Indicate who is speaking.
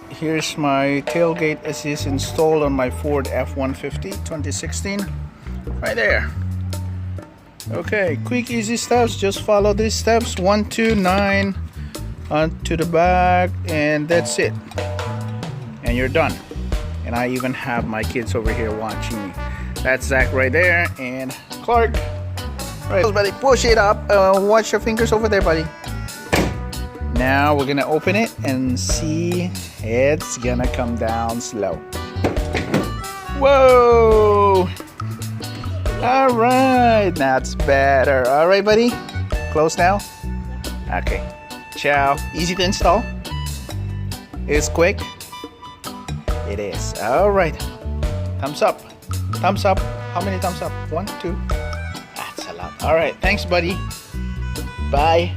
Speaker 1: here's my tailgate assist installed on my Ford F-150 2016. Right there. Okay, quick easy steps. Just follow these steps. 1, 2, 9 onto the back, and that's it. And you're done. And I even have my kids over here watching me. That's Zach right there, and Clark. Right, buddy, push it up. Watch your fingers over there, buddy. Now we're gonna open it and see it's gonna come down slow. Whoa! All right, that's better. All right, buddy. Close now. Okay. Ciao. Easy to install. It's quick. It is. All right. Thumbs up. Thumbs up. How many thumbs up? 1, 2. That's a lot. All right. Thanks, buddy. Bye.